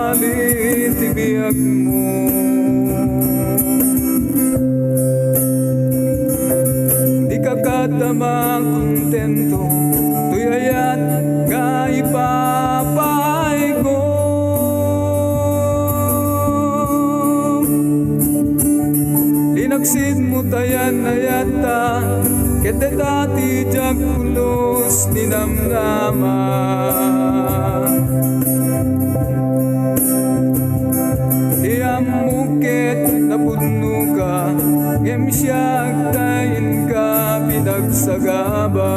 bali tibiyag mo. Di ka katama kontento, tuyayat nga ipapahay ko. Linaksid mo tayan na yata, kete dati jag pulos ninamnama. Iyam mukit na pudno ka, ngem siyag tayin ka pinagsagaba.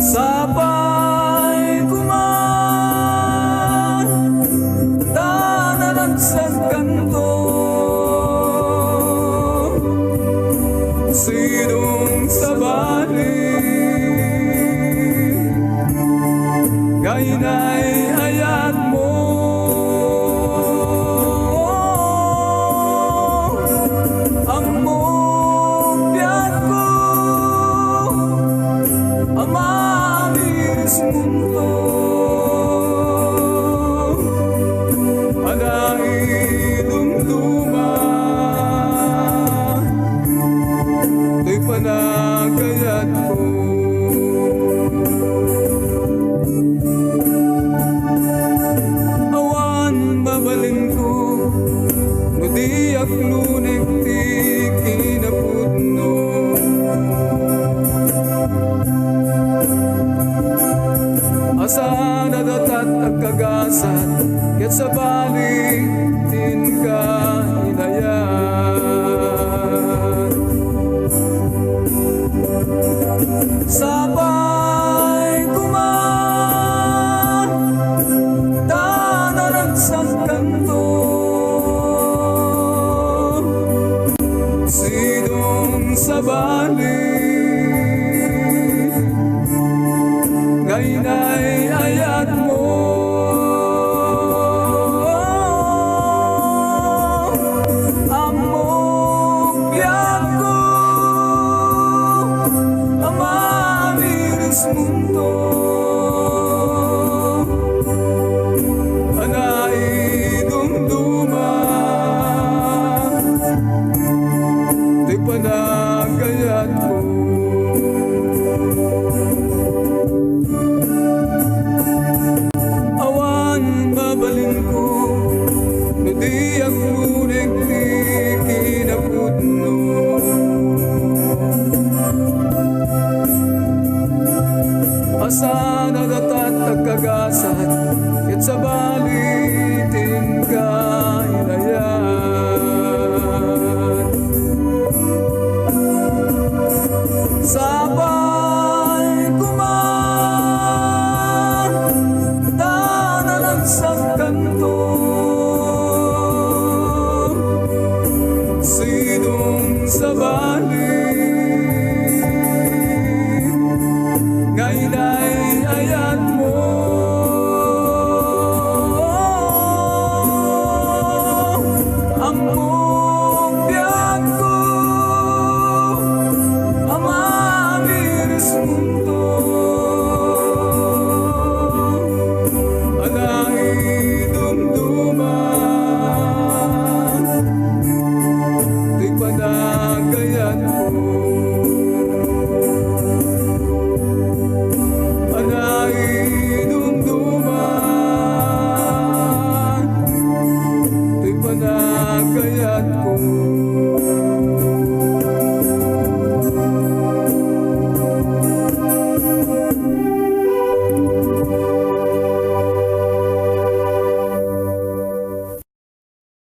Sabay kuman, tanalag sa kanto, sidong sabali, gainay hayat mo. Among biyak ko, amamis mundo, anay dumduma, to'y panagayat ko. Awan babalin ko, no di aklunik ti kinapudno. Asa nadatat agkagasat, ket sa bali tin ka inayat. Sabay kuman, tanalag sa kanto, sidong sabali, gainay ayat mo. Amok biyak ko, amamis mundo, anay dumduma, to'y panagayat ko. Awan babalin ko, no di aklunik ti kinapudno. Asa nadatat agkagasat, ket sa bali